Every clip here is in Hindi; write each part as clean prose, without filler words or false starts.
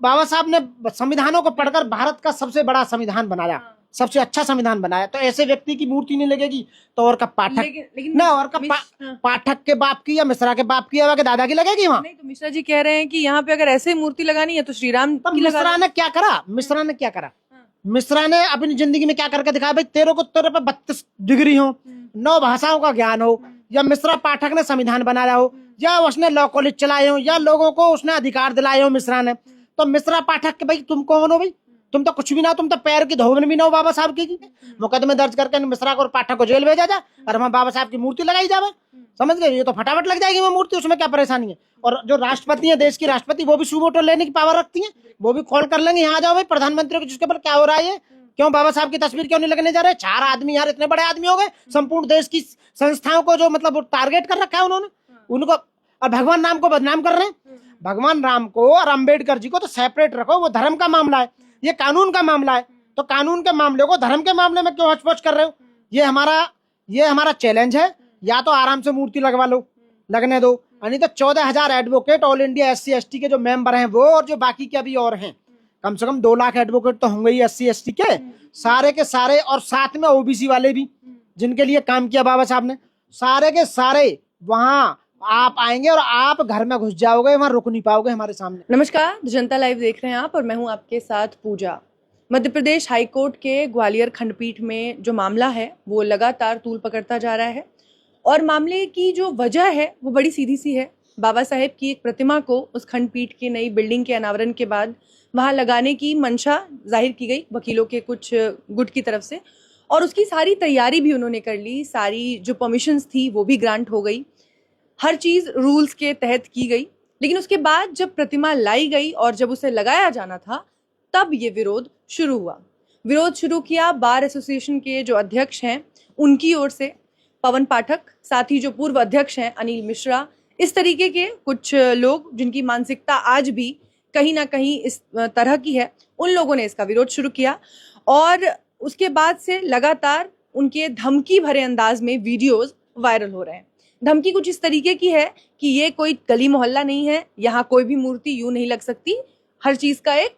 बाबा साहब ने संविधानों को पढ़कर भारत का सबसे बड़ा संविधान बनाया, सबसे अच्छा संविधान बनाया। तो ऐसे व्यक्ति की मूर्ति नहीं लगेगी तो और का पाठक लेकिन ना, और का पाठक के बाप की या मिश्रा के बाप की या के दादा की लगेगी वहाँ? नहीं, तो मिश्रा जी कह रहे हैं कि यहाँ पे अगर ऐसे मूर्ति लगानी है तो श्री राम की लगा मिश्रा ने क्या करा? मिश्रा ने क्या करा? मिश्रा ने अपनी जिंदगी में क्या करके दिखाया? भाई तेरे पे 32 डिग्री हो, 9 भाषाओं का ज्ञान हो, या मिश्रा पाठक ने संविधान बनाया हो, या उसने लॉ कॉलेज चलाए हो, या लोगों को उसने अधिकार दिलाए हो मिश्रा ने, तो मिश्रा पाठक के भाई तुम कौन हो? भाई तुम तो कुछ भी ना हो, तुम तो पैर की धोबन भी ना हो बाबा साहब की। मुकदमे दर्ज करके मिश्रा को और पाठक को जेल भेजा जा और हम बाबा साहब की मूर्ति लगाई जावे। समझ गए? ये तो फटाफट लग जाएगी वो मूर्ति, उसमें क्या परेशानी है। और जो राष्ट्रपति है, देश की राष्ट्रपति, वो भी सुमोटो लेने की पावर रखती है, वो भी कॉल कर लेंगे, यहाँ जाओ भाई प्रधानमंत्री को, जिसके ऊपर क्या हो रहा है, क्यों बाबा साहब की तस्वीर क्यों नहीं लगने जा रहे? 4 आदमी यार, इतने बड़े आदमी हो गए, संपूर्ण देश की संस्थाओं को जो मतलब टारगेट कर रखा है उन्होंने, उनको। और भगवान राम को बदनाम कर रहे हैं। भगवान राम को और अम्बेडकर जी को तो सेपरेट रखो, वो धर्म का मामला है, ये कानून का मामला है। तो कानून के मामले को धर्म के मामले में क्यों हचपच कर रहे हो? ये हमारा चैलेंज है। या तो आराम से मूर्ति लगवा लो, लगने दो, यानी तो 14,000 advocate all India SC ST के जो मेंबर हैं वो, और जो बाकी के अभी और हैं, कम से कम 2 लाख एडवोकेट तो होंगे ही SC ST के सारे के सारे, और साथ में OBC वाले भी जिनके लिए काम किया बाबा साहब ने, सारे के सारे वहां आप आएंगे और आप घर में घुस जाओगे, वहां रुक नहीं पाओगे हमारे सामने। नमस्कार, जनता लाइव देख रहे हैं आप और मैं हूं आपके साथ पूजा। मध्य प्रदेश हाईकोर्ट के ग्वालियर खंडपीठ में जो मामला है वो लगातार तूल पकड़ता जा रहा है, और मामले की जो वजह है वो बड़ी सीधी सी है। बाबा साहेब की एक प्रतिमा को उस खंडपीठ की नई बिल्डिंग के अनावरण के बाद वहां लगाने की मंशा जाहिर की गई वकीलों के कुछ गुट की तरफ से, और उसकी सारी तैयारी भी उन्होंने कर ली, सारी जो परमिशंस थी वो भी ग्रांट हो गई, हर चीज रूल्स के तहत की गई। लेकिन उसके बाद जब प्रतिमा लाई गई और जब उसे लगाया जाना था, तब ये विरोध शुरू हुआ। विरोध शुरू किया बार एसोसिएशन के जो अध्यक्ष हैं उनकी ओर से, पवन पाठक, साथ ही जो पूर्व अध्यक्ष हैं अनिल मिश्रा, इस तरीके के कुछ लोग जिनकी मानसिकता आज भी कहीं ना कहीं इस तरह की है, उन लोगों ने इसका विरोध शुरू किया। और उसके बाद से लगातार उनके धमकी भरे अंदाज में वीडियोस वायरल हो रहे हैं। धमकी कुछ इस तरीके की है कि ये कोई गली मोहल्ला नहीं है, यहाँ कोई भी मूर्ति यूं नहीं लग सकती, हर चीज का एक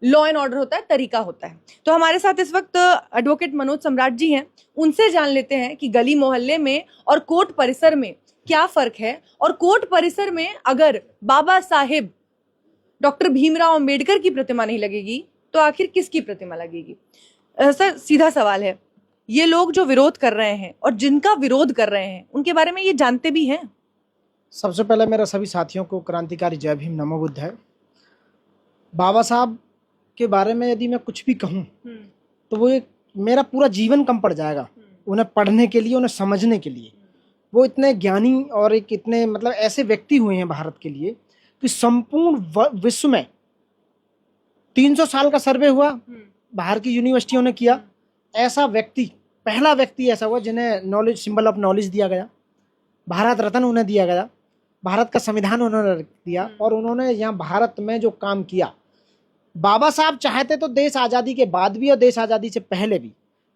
लॉ एंड ऑर्डर होता है, तरीका होता है। तो हमारे साथ इस वक्त एडवोकेट मनोज सम्राट जी हैं, उनसे जान लेते हैं कि गली मोहल्ले में और कोर्ट परिसर में क्या फर्क है, और कोर्ट परिसर में अगर बाबा साहेब डॉक्टर भीमराव अंबेडकर की प्रतिमा नहीं लगेगी तो आखिर किसकी प्रतिमा लगेगी? सर, सीधा सवाल है, ये लोग जो विरोध कर रहे हैं और जिनका विरोध कर रहे हैं उनके बारे में ये जानते भी हैं? सबसे पहले मेरा सभी साथियों को क्रांतिकारी जय भीम, नमो बुद्ध है। बाबा साहब के बारे में यदि मैं कुछ भी कहूँ तो वो एक मेरा पूरा जीवन कम पड़ जाएगा उन्हें पढ़ने के लिए, उन्हें समझने के लिए। वो इतने ज्ञानी और एक इतने मतलब ऐसे व्यक्ति हुए हैं भारत के लिए कि संपूर्ण विश्व में 300 साल का सर्वे हुआ, बाहर की यूनिवर्सिटियों ने किया, ऐसा व्यक्ति, पहला व्यक्ति ऐसा हुआ जिन्हें नॉलेज, सिंबल ऑफ नॉलेज दिया गया, भारत रत्न उन्हें दिया गया, भारत का संविधान उन्होंने दिया, और उन्होंने यहाँ भारत में जो काम किया। बाबा साहब चाहते तो देश आज़ादी के बाद भी और देश आज़ादी से पहले भी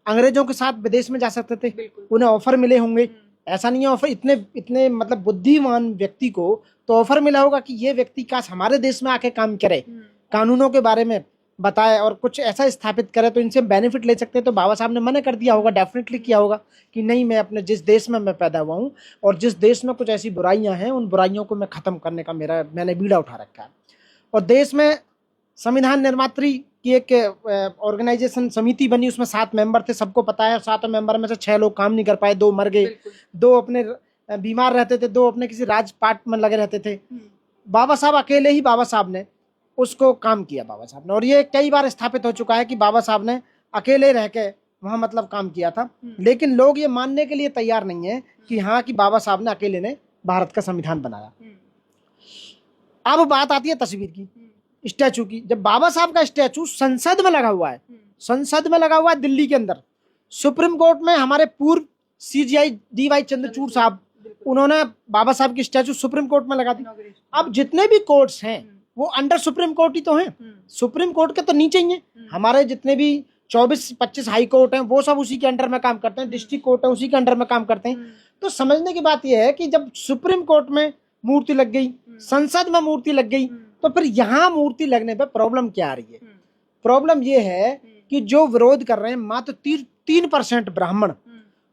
अंग्रेजों के साथ विदेश में जा सकते थे, उन्हें ऑफर मिले होंगे। ऐसा नहीं है ऑफर, इतने मतलब बुद्धिमान व्यक्ति को तो ऑफर मिला होगा कि ये व्यक्ति काश हमारे देश में आके काम करे, कानूनों के बारे में बताए और कुछ ऐसा स्थापित करे तो इनसे बेनिफिट ले सकते हैं। तो बाबा साहब ने मना कर दिया होगा, डेफिनेटली किया होगा कि नहीं, मैं अपने जिस देश में मैं पैदा हुआ हूँ और जिस देश में कुछ ऐसी बुराइयां हैं, उन बुराइयों को मैं खत्म करने का मैंने बीड़ा उठा रखा है। और देश में संविधान निर्मात्री की एक ऑर्गेनाइजेशन समिति बनी, उसमें 7 मेंबर थे, सबको पता है। 7 मेंबर में से 6 लोग काम नहीं कर पाए, 2 मर गए, 2 अपने बीमार रहते थे, 2 अपने किसी राजपाट में लगे रहते थे। बाबा साहब अकेले ही, बाबा साहब ने उसको काम किया, बाबा साहब ने। और ये कई बार स्थापित हो चुका है कि बाबा साहब ने अकेले रह के वहाँ मतलब काम किया था। लेकिन लोग ये मानने के लिए तैयार नहीं है कि हाँ, कि बाबा साहब ने अकेले ने भारत का संविधान बनाया। अब बात आती है तस्वीर की, स्टैचू की। जब बाबा साहब का स्टैचू संसद में लगा हुआ है, संसद में लगा हुआ है दिल्ली के अंदर, सुप्रीम कोर्ट में हमारे पूर्व CJI DY चंद्रचूड़ साहब, उन्होंने बाबा साहब की स्टैचू सुप्रीम कोर्ट में लगा दी। अब जितने भी कोर्ट्स हैं वो अंडर सुप्रीम कोर्ट ही तो हैं, सुप्रीम कोर्ट के तो नीचे ही हैं। हमारे जितने भी 24-25 हाई कोर्ट हैं वो सब उसी के अंडर में काम करते हैं, डिस्ट्रिक्ट कोर्ट है उसी के अंडर में काम करते हैं। तो समझने की बात यह है कि जब सुप्रीम कोर्ट में मूर्ति लग गई, संसद में मूर्ति लग गई, तो फिर यहाँ मूर्ति लगने पे प्रॉब्लम क्या आ रही है? प्रॉब्लम ये है कि जो विरोध कर रहे हैं मात्र 3% ब्राह्मण,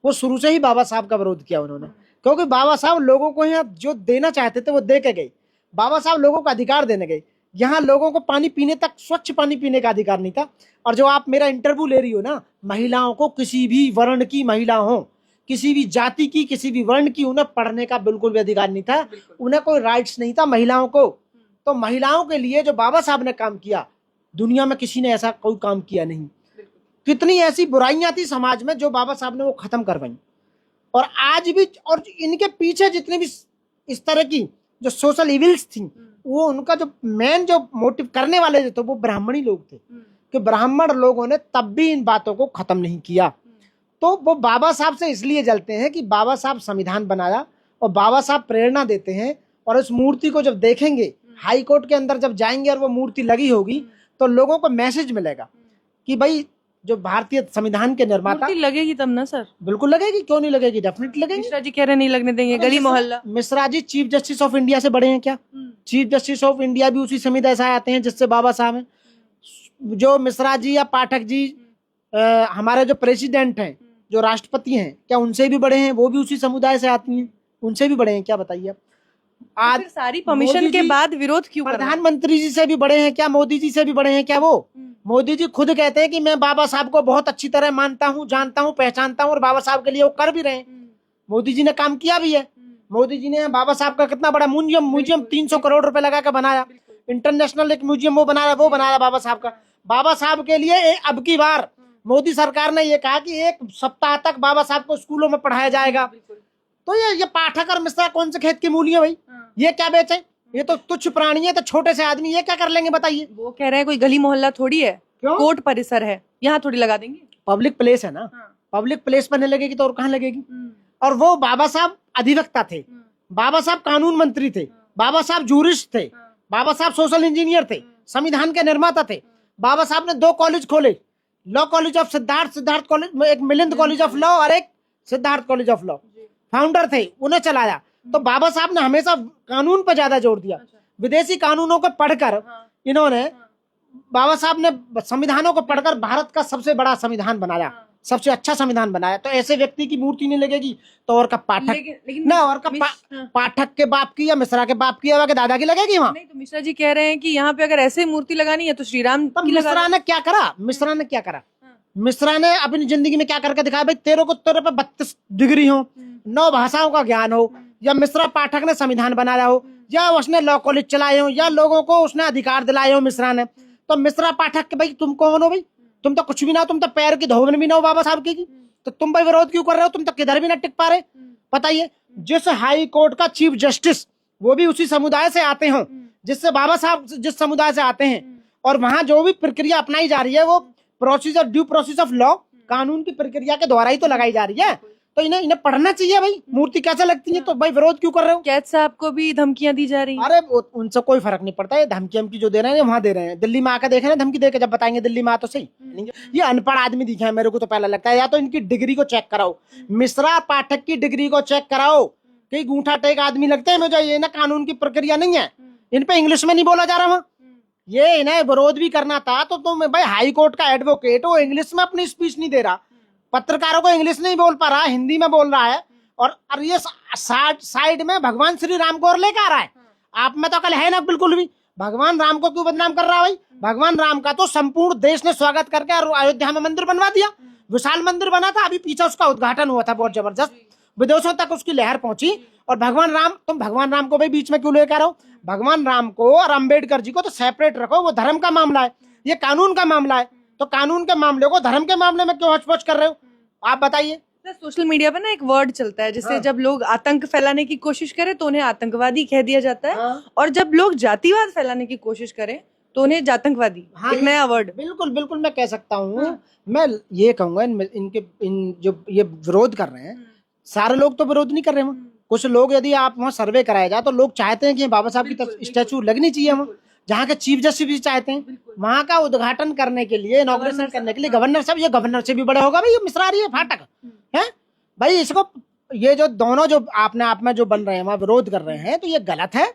वो शुरू से ही बाबा साहब का विरोध किया उन्होंने, क्योंकि बाबा साहब लोगों को यहाँ जो देना चाहते थे वो दे के गए। बाबा साहब लोगों को अधिकार देने गए। यहाँ लोगों को पानी पीने तक, स्वच्छ पानी पीने का अधिकार नहीं था। और जो आप मेरा इंटरव्यू ले रही हो ना, महिलाओं को, किसी भी वर्ण की महिला हो, किसी भी जाति की, किसी भी वर्ण की, उन्हें पढ़ने का बिल्कुल भी अधिकार नहीं था, उन्हें कोई राइट्स नहीं था महिलाओं को। तो महिलाओं के लिए जो बाबा साहब ने काम किया, दुनिया में किसी ने ऐसा कोई काम किया नहीं। कितनी ऐसी बुराइयां थी समाज में जो बाबा साहब ने वो खत्म करवाई। और आज भी, और इनके पीछे जितनी भी इस तरह की जो सोशल इविल्स थी, वो उनका जो मेन जो मोटिव करने वाले थे तो वो ब्राह्मणी लोग थे, कि ब्राह्मण लोगों ने तब भी इन बातों को खत्म नहीं किया। तो वो बाबा साहब से इसलिए जलते हैं कि बाबा साहब संविधान बनाया और बाबा साहब प्रेरणा देते हैं। और उस मूर्ति को जब देखेंगे, हाई कोर्ट के अंदर जब जाएंगे और वो मूर्ति लगी होगी, तो लोगों को मैसेज मिलेगा कि भाई जो भारतीय संविधान के निर्माता, लगेगी तब ना सर? बिल्कुल लगेगी, क्यों नहीं लगेगी, डेफिनेटली लगेगी। मिश्रा जी कह रहे नहीं लगने देंगे, गली मोहल्ला। Mishra ji chief justice of India से बड़े हैं क्या? चीफ जस्टिस ऑफ इंडिया भी उसी समुदाय से आते हैं जिससे बाबा साहब हैं। जो मिश्रा जी या पाठक जी हमारे जो प्रेसिडेंट हैं, जो राष्ट्रपति हैं, क्या उनसे भी बड़े हैं? वो भी उसी समुदाय से आती हैं, उनसे भी बड़े हैं क्या? बताइए आप। आज सारी परमिशन के बाद विरोध क्यों? प्रधानमंत्री जी से भी बड़े हैं क्या? मोदी जी से भी बड़े हैं क्या? वो मोदी जी खुद कहते हैं कि मैं बाबा साहब को बहुत अच्छी तरह मानता हूँ, जानता हूँ, पहचानता हूँ, और बाबा साहब के लिए वो कर भी रहे हैं। मोदी जी ने काम किया भी है। मोदी जी ने बाबा साहब का कितना बड़ा म्यूजियम 300 करोड़ रुपए लगा कर बनाया। इंटरनेशनल एक म्यूजियम वो बनाया बाबा साहब का। बाबा साहब के लिए अब की बार मोदी सरकार ने ये कहा कि 1 सप्ताह तक बाबा साहब को स्कूलों में पढ़ाया जाएगा। तो ये पाठक और मिश्रा कौन से खेत की मूली है भाई? ये क्या बेचे? ये तो तुच्छ प्राणी है, तो छोटे से आदमी ये क्या कर लेंगे बताइए? वो कह रहे हैं कोई गली मोहल्ला थोड़ी है, कोर्ट परिसर है, यहाँ थोड़ी लगा देंगे। पब्लिक प्लेस है ना। पब्लिक प्लेस पर नहीं लगेगी तो और कहाँ लगेगी? और वो बाबा साहब अधिवक्ता थे, बाबा साहब कानून मंत्री थे, बाबा साहब जूरिस्ट थे, बाबा साहब सोशल इंजीनियर थे, संविधान के निर्माता थे। बाबा साहब ने 2 कॉलेज खोले, law college of Siddharth college, एक मिलिंद कॉलेज ऑफ लॉ और एक Siddharth college of law. Founder थे, उन्हें चलाया। तो बाबा साहब ने हमेशा कानून पर ज्यादा जोर दिया। विदेशी कानूनों को पढ़कर इन्होंने, बाबा साहब ने संविधानों को पढ़कर भारत का सबसे बड़ा संविधान बनाया, सबसे अच्छा संविधान बनाया। तो ऐसे व्यक्ति की मूर्ति नहीं लगेगी तो और का पाठक ना, और का पाठक के बाप की या मिश्रा के बाप की या के दादा की लगेगी वहाँ? नहीं, तो मिश्रा जी कह रहे हैं कि यहाँ पे अगर ऐसे मूर्ति लगानी है तो श्री राम की लगा। मिश्रा ने क्या करा? मिश्रा ने क्या करा? मिश्रा ने अपनी जिंदगी में क्या करके दिखाया? भाई तेरे पे 32 डिग्री हो, 9 भाषाओं का ज्ञान हो, या मिश्रा पाठक ने संविधान बनाया हो, या उसने लॉ कॉलेज चलाए हो, या लोगों को उसने अधिकार दिलाए हो मिश्रा ने। तो मिश्रा पाठक के भाई तुम कौन हो भाई? तुम तो कुछ भी ना हो, तुम तो पैर की धोबन भी ना हो बाबा साहब की। तो तुम भाई विरोध क्यों कर रहे हो? तुम तो किधर भी ना टिक पा रहे। बताइए, जिस हाई कोर्ट का चीफ जस्टिस वो भी उसी समुदाय से आते हो जिससे बाबा साहब जिस समुदाय से आते हैं, और वहां जो भी प्रक्रिया अपनाई जा रही है वो procedure, due process of law, कानून की प्रक्रिया के द्वारा ही तो लगाई जा रही है। तो इन्हें पढ़ना चाहिए भाई, मूर्ति कैसे लगती है। तो भाई विरोध क्यों कर रहे हो? कैद साहब को भी धमकियां दी जा रही हैं। अरे उनसे कोई फर्क नहीं पड़ता है, धमकी जो दे रहे हैं वहां दे रहे हैं। दिल्ली में आकर देखे ना धमकी देके, जब बताएंगे दिल्ली में आ तो सही। ये अनपढ़ आदमी दिखे हैं मेरे को तो पहला लगता है। या तो इनकी डिग्री को चेक कराओ, मिश्रा पाठक की डिग्री को चेक कराओ। कई गूंठा टेक आदमी लगते हैं मुझे, ये ना कानून की प्रक्रिया नहीं है, इन पे इंग्लिश में नहीं बोला जा रहा। ये इन्हें विरोध भी करना था तो तुम भाई हाई कोर्ट का एडवोकेट वो इंग्लिश में अपनी स्पीच नहीं दे रहा, पत्रकारों को इंग्लिश नहीं बोल पा रहा, हिंदी में बोल रहा है। और ये साइड में भगवान श्री राम को और लेकर आ रहा है। आप में तो कल है ना बिल्कुल भी। भगवान राम को क्यों बदनाम कर रहा है भाई? भगवान राम का तो संपूर्ण देश ने स्वागत करके अयोध्या में मंदिर बनवा दिया, विशाल मंदिर बना था। अभी पीछे उसका उद्घाटन हुआ था, बहुत जबरदस्त, विदेशों तक उसकी लहर पहुंची। और भगवान राम, तुम भगवान राम को भाई बीच में क्यों लेकर आओ? भगवान राम को और अंबेडकर जी को तो सेपरेट रखो, वो धर्म का मामला है, ये कानून का मामला है। तो कानून के मामले को धर्म के मामले में क्यों हौच-पौच कर रहे हो? आप बताइए। सोशल मीडिया पर ना एक वर्ड चलता है जिससे जब लोग आतंक फैलाने की कोशिश करें तो उन्हें आतंकवादी कह दिया जाता है, और जब लोग जातिवाद फैलाने की कोशिश करें तो उन्हें जातंकवादी। एक नया वर्ड। बिल्कुल बिल्कुल मैं कह सकता हूँ। मैं ये कहूंगा इन जो ये विरोध कर रहे हैं, सारे लोग तो विरोध नहीं कर रहे हैं। कुछ लोग, यदि आप वहाँ सर्वे कराया जाए तो लोग चाहते हैं कि बाबा साहब की स्टैचू लगनी चाहिए वहाँ, जहाँ के चीफ जस्टिस भी चाहते हैं। वहाँ का उद्घाटन करने के लिए, इनॉग्रेशन करने के लिए गवर्नर साहब, ये गवर्नर से भी बड़े होगा भाई, ये मिश्रा रही है फाटक है भाई। इसको ये जो दोनों जो आपने आप में जो बन रहे हैं वहाँ विरोध कर रहे हैं, तो ये गलत है,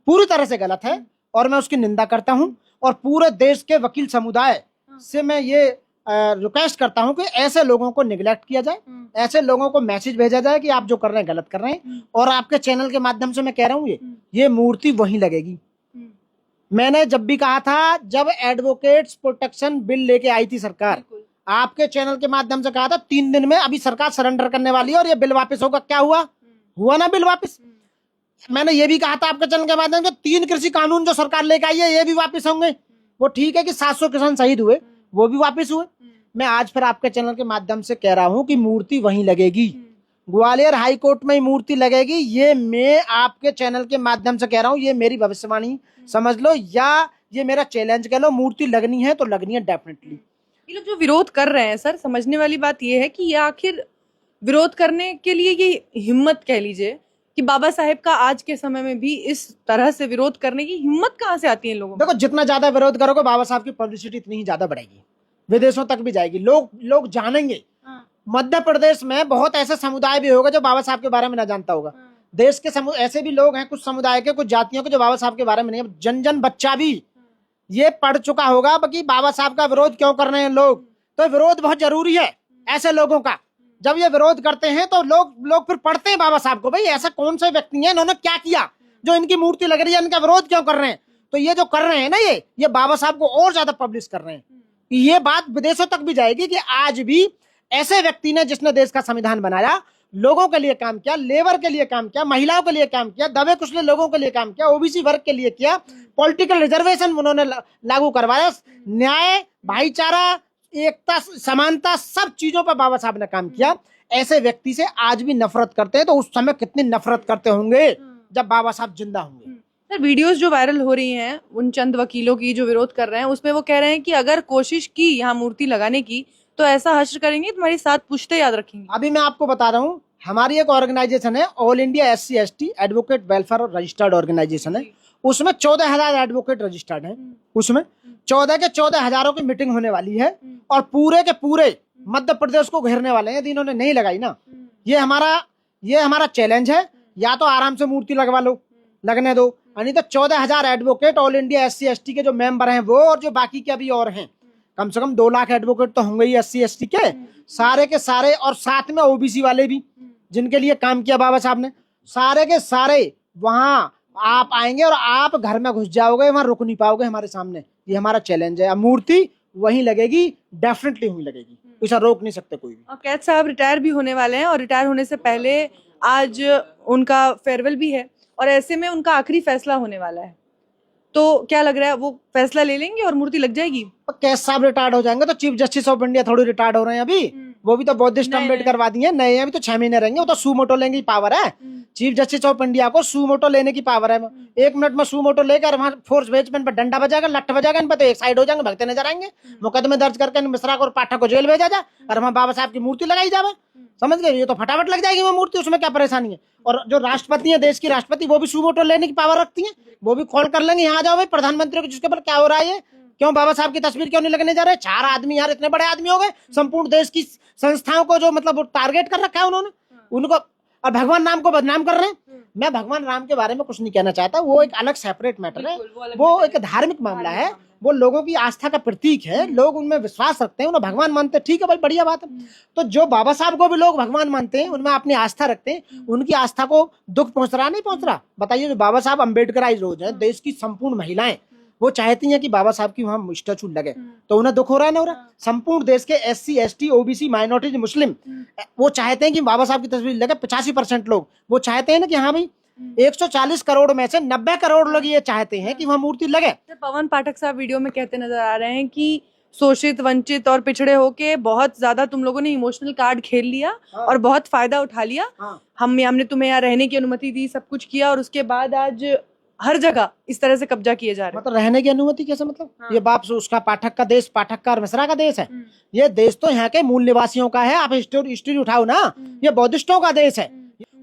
पूरी तरह से गलत है। और मैं उसकी निंदा करता हूं। और पूरे देश के वकील समुदाय से मैं ये रिक्वेस्ट करता हूं कि ऐसे लोगों को निगलेक्ट किया जाए, ऐसे लोगों को मैसेज भेजा जाए कि आप जो कर रहे हैं गलत कर रहे हैं। और आपके चैनल के माध्यम से मैं कह रहा हूं ये मूर्ति वहीं लगेगी। मैंने जब भी कहा था, जब एडवोकेट्स प्रोटेक्शन बिल लेके आई थी सरकार, आपके चैनल के माध्यम से कहा था 3 दिन में अभी सरकार सरेंडर करने वाली है और ये बिल वापस होगा। क्या हुआ? हुआ ना बिल वापस। मैंने ये भी कहा था आपके चैनल के माध्यम से 3 कृषि कानून जो सरकार लेके आई है ये भी वापस होंगे। वो ठीक है कि 700 किसान शहीद हुए, वो भी वापस हुए। मैं आज फिर आपके चैनल के माध्यम से कह रहा हूं कि मूर्ति वहीं लगेगी, ग्वालियर हाई कोर्ट में ही मूर्ति लगेगी। ये मैं आपके चैनल के माध्यम से कह रहा हूं, ये मेरी भविष्यवाणी समझ लो या ये मेरा चैलेंज कह लो। मूर्ति लगनी है तो लगनी है डेफिनेटली। ये लोग जो विरोध कर रहे हैं सर, समझने वाली बात ये है कि ये आखिर विरोध करने के लिए ये हिम्मत कह लीजिए कि बाबा साहेब का आज के समय में भी इस तरह से विरोध करने की हिम्मत कहाँ से आती है लोगों को? देखो, जितना ज्यादा विरोध करोगे बाबा साहब की पब्लिसिटी इतनी ही ज्यादा बढ़ेगी, विदेशों तक भी जाएगी, लोग जानेंगे। मध्य प्रदेश में बहुत ऐसे समुदाय भी होगा जो बाबा साहब के बारे में ना जानता होगा। देश के ऐसे भी लोग हैं, कुछ समुदाय के, कुछ जातियों के, जो बाबा साहब के बारे में नहीं। जन बच्चा भी ये पढ़ चुका होगा कि बाबा साहब का विरोध क्यों कर रहे हैं लोग। तो विरोध बहुत जरूरी है ऐसे लोगों का। जब ये विरोध करते हैं तो लोग फिर पढ़ते हैं बाबा साहब को, भाई ऐसा कौन से व्यक्ति है, इन्होंने क्या किया जो इनकी मूर्ति लग रही है, इनका विरोध क्यों कर रहे हैं। तो ये जो कर रहे हैं ना, ये बाबा साहब को और ज्यादा पब्लिश कर रहे हैं। ये बात विदेशों तक भी जाएगी कि आज भी ऐसे व्यक्ति ने, जिसने देश का संविधान बनाया, लोगों के लिए काम किया, लेबर के लिए काम किया, महिलाओं के लिए काम किया, दबे कुचले लोगों के लिए काम किया, ओबीसी वर्ग के लिए किया, पॉलिटिकल रिजर्वेशन उन्होंने लागू करवाया, न्याय, भाईचारा, एकता, समानता, सब चीजों पर बाबा साहब ने काम किया। ऐसे व्यक्ति से आज भी नफरत करते हैं, तो उस समय कितनी नफरत करते होंगे जब बाबा साहब जिंदा होंगे। सर, वीडियोस जो वायरल हो रही हैं उन चंद वकीलों की जो विरोध कर रहे हैं, उसमें वो कह रहे हैं कि अगर कोशिश की यहाँ मूर्ति लगाने की तो ऐसा हश्र करेंगे, तुम्हारी 7 पुश्ते याद रखेंगे। अभी मैं आपको बता रहा हूँ, हमारी एक ऑर्गेनाइजेशन है, all India SC ST advocate welfare registered organisation है। उसमें 14,000 एडवोकेट रजिस्टर्ड हैं। उसमें 14 के 14,000 की मीटिंग होने वाली है और पूरे के पूरे मध्य प्रदेश को घेरने वाले हैं। यदि इन्होंने नहीं लगाई ना, ये हमारा चैलेंज है, या तो आराम से मूर्ति लगवा लो, लगने दो, नहीं तो 14,000 advocate all India SC ST के जो मेंबर हैं वो, और जो बाकी के अभी और हैं, कम से कम 2 लाख एडवोकेट तो होंगे ही SC ST के सारे के सारे, और साथ में OBC वाले भी जिनके लिए काम किया बाबा साहब ने, सारे के सारे वहां आप आएंगे और आप घर में घुस जाओगे, वहां रुक नहीं पाओगे हमारे सामने। ये हमारा चैलेंज है। मूर्ति वहीं लगेगी, डेफिनेटली वहीं लगेगी, इसे रोक नहीं सकते कोई भी। और कैद साहब रिटायर भी होने वाले हैं और रिटायर होने से पहले आज उनका फेयरवेल भी है और ऐसे में उनका आखिरी फैसला होने वाला है। तो क्या लग रहा है, वो फैसला ले लेंगे और मूर्ति लग जाएगी? कैद साहब रिटायर्ड हो जाएंगे तो चीफ जस्टिस ऑफ इंडिया थोड़ी रिटायर्ड हो रहे हैं अभी, वो भी तो बौद्धिस्ट अम्बेडकर करवा दिए, नए अभी तो 6 महीने रहेंगे। वो तो सूमोटो लेने की पावर है, चीफ जस्टिस ऑफ इंडिया को सूमोटो लेने की पावर है। 1 मिनट में सूमोटो लेकर वहां फोर्स बेसमेंट पर डंडा बजाएगा, लठ बजाएगा, इन पर तो एक साइड हो जाएंगे, भगते नजर आएंगे, मुकदमे दर्ज करके मिश्रा को और पाठक को जेल भेजा जाए और वहां बाबा साहब की मूर्ति लगाई जाए। समझ गए? ये तो फटाफट लग जाएगी वो मूर्ति, उसमें क्या परेशानी है। और जो राष्ट्रपति है, देश की राष्ट्रपति, वो भी सूमोटो लेने की पावर रखती है, वो भी कॉल कर लेंगे, यहाँ जाओ भाई प्रधानमंत्री को, जिसके ऊपर क्या हो रहा है, क्यों बाबा साहब की तस्वीर क्यों नहीं लगने जा रहे। 4 आदमी यार, इतने बड़े आदमी हो गए, संपूर्ण देश की संस्थाओं को जो मतलब टारगेट कर रखा है उन्होंने, उनको, और भगवान राम को बदनाम कर रहे हैं। मैं भगवान राम के बारे में कुछ नहीं कहना चाहता, वो एक अलग सेपरेट मैटर है, वो एक धार्मिक मामला है, वो लोगों की आस्था का प्रतीक है, लोग उनमें विश्वास रखते हैं, उन्हें भगवान मानते हैं, ठीक है भाई, बढ़िया बात है। तो जो बाबा साहब को भी लोग भगवान मानते हैं, उनमें अपनी आस्था रखते हैं, उनकी आस्था को दुख पहुंच रहा नहीं पहुंच रहा? बताइए, जो बाबा साहब अम्बेडकराइज रोज है, देश की संपूर्ण महिलाएं वो चाहती हैं कि बाबा साहब की वहां स्टैचू लगे, तो उन्हें दुख हो रहा है ना हो रहा? संपूर्ण देश के SC ST OBC माइनॉरिटीज मुस्लिम वो चाहते हैं कि बाबा साहब की तस्वीर लगे। 85% लोग वो चाहते हैं ना कि हाँ भाई, 140 करोड़ में से 90 करोड़ लोग ये चाहते हैं कि वहां मूर्ति लगे। पवन पाठक साहब वीडियो में कहते नजर आ रहे हैं कि शोषित, वंचित और पिछड़े होके बहुत ज्यादा तुम लोगों ने इमोशनल कार्ड खेल लिया और बहुत फायदा उठा लिया। हमने तुम्हें यहाँ रहने की अनुमति दी, सब कुछ किया, और उसके बाद आज हर जगह इस तरह से कब्जा किए जा रहे हैं। मतलब रहने की अनुमति कैसे? मतलब ये बाप उसका पाठक का देश, पाठक का और मिश्रा का देश है। ये देश तो यहाँ के मूल निवासियों का है। आप हिस्ट्री उठाओ ना, ये बौद्धिस्टों का देश है।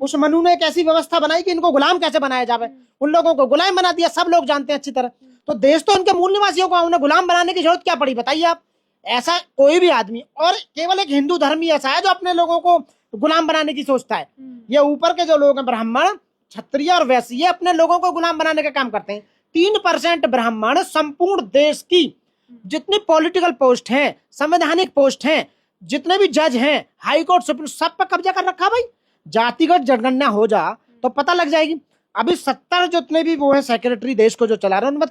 उस मनु ने एक ऐसी व्यवस्था बनाई कि इनको गुलाम कैसे बनाया जाए, उन लोगों को गुलाम बना दिया, सब लोग जानते हैं अच्छी तरह। तो देश तो उनके मूल निवासियों का, उन्हें गुलाम बनाने की जरूरत क्या पड़ी बताइए आप? ऐसा कोई भी आदमी, और केवल एक हिंदू धर्म ही ऐसा है जो अपने लोगों को गुलाम बनाने की सोचता है। ये ऊपर के जो लोग हैं, ब्राह्मण, क्षत्रिय और वैश्य, ये अपने लोगों को गुलाम बनाने का काम करते हैं। 3% ब्राह्मण संपूर्ण देश की जितनी पॉलिटिकल पोस्ट हैं, संवैधानिक पोस्ट हैं, जितने भी जज हैं, हाई कोर्ट, सुप्रीम, सब पे कब्जा कर रखा भाई। जातिगत जनगणना हो जा तो पता लग जाएगी। अभी 70 जितने भी वो है सेक्रेटरी देश को जो चला रहे हैं, उनमें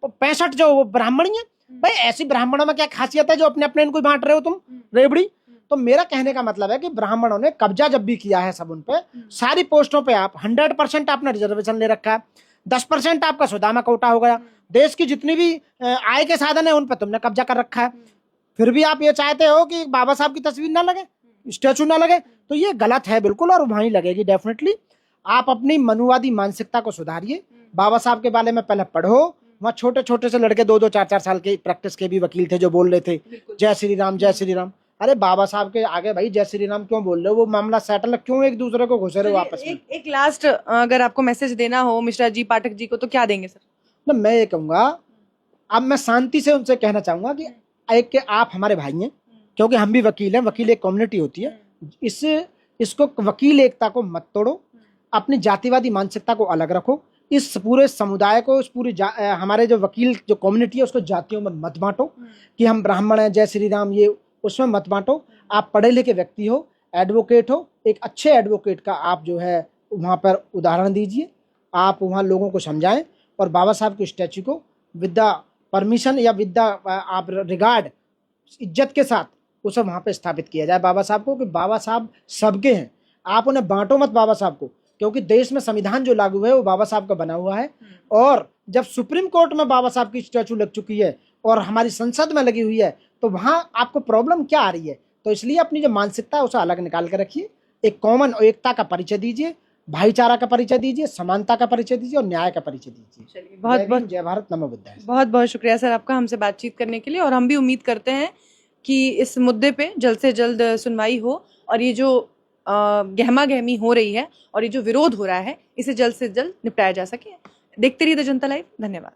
65 जो ब्राह्मण ही है। भाई ऐसी ब्राह्मणों में क्या खासियत है जो अपने अपने इनको बांट रहे हो तुम, रेबड़ी। तो मेरा कहने का मतलब है कि ब्राह्मणों ने कब्जा जब भी किया है सब उन पे, सारी पोस्टों पे आप 100% आपने रिजर्वेशन ले रखा है, 10% आपका सुदामा कोटा हो गया, देश की जितनी भी आय के साधन है उन पर तुमने कब्जा कर रखा है। फिर भी आप ये चाहते हो कि बाबा साहब की तस्वीर ना लगे, स्टैचू ना लगे, तो ये गलत है बिल्कुल, और वहीं लगेगी डेफिनेटली। आप अपनी मनुवादी मानसिकता को सुधारिए, बाबा साहब के बारे में पहले पढ़ो। वहाँ छोटे छोटे से लड़के 2-2, 4-4 साल के प्रैक्टिस के भी वकील थे जो बोल रहे थे जय श्री राम, जय श्री राम। अरे बाबा साहब के आगे भाई जय श्री राम क्यों बोल रहे हो? वो मामला सेटल, क्यों एक दूसरे को घुसे रहे हो आपस में? एक लास्ट अगर आपको मैसेज देना हो मिश्रा जी, पाठक जी को, तो क्या देंगे सर? ना मैं ये कहूँगा, अब मैं शांति से उनसे कहना चाहूंगा कि एक के आप हमारे भाई हैं, क्योंकि हम भी वकील हैं, वकील एक कम्युनिटी होती है। इसको वकील एकता को मत तोड़ो, अपनी जातिवादी मानसिकता को अलग रखो, इस पूरे समुदाय को, इस पूरी हमारे जो वकील जो कम्युनिटी है उसको जातियों में मत बांटो कि हम ब्राह्मण हैं जय श्री राम, ये उसमें मत बांटो। आप पढ़े लिखे व्यक्ति हो, एडवोकेट हो, एक अच्छे एडवोकेट का आप जो है वहाँ पर उदाहरण दीजिए, आप वहाँ लोगों को समझाएं, और बाबा साहब की स्टैचू को विद द परमिशन या विद द आप रिगार्ड, इज्जत के साथ उसे वहाँ पे स्थापित किया जाए बाबा साहब को, कि बाबा साहब सबके हैं। आप उन्हें बांटो मत बाबा साहब को, क्योंकि देश में संविधान जो लागू है वो बाबा साहब का बना हुआ है। और जब सुप्रीम कोर्ट में बाबा साहब की स्टैचू लग चुकी है और हमारी संसद में लगी हुई है, तो वहाँ आपको प्रॉब्लम क्या आ रही है? तो इसलिए अपनी जो मानसिकता है उसे अलग निकाल कर रखिए, एक कॉमन एकता का परिचय दीजिए, भाईचारा का परिचय दीजिए, समानता का परिचय दीजिए और न्याय का परिचय दीजिए। चलिए, बहुत बहुत जय भारत, नमो बुद्धाय। बहुत बहुत शुक्रिया सर आपका हमसे बातचीत करने के लिए, और हम भी उम्मीद करते हैं कि इस मुद्दे पे जल्द से जल्द सुनवाई हो, और ये जो गहमा गहमी हो रही है और ये जो विरोध हो रहा है इसे जल्द से जल्द निपटाया जा सके। देखते रहिए द जनता लाइव। धन्यवाद।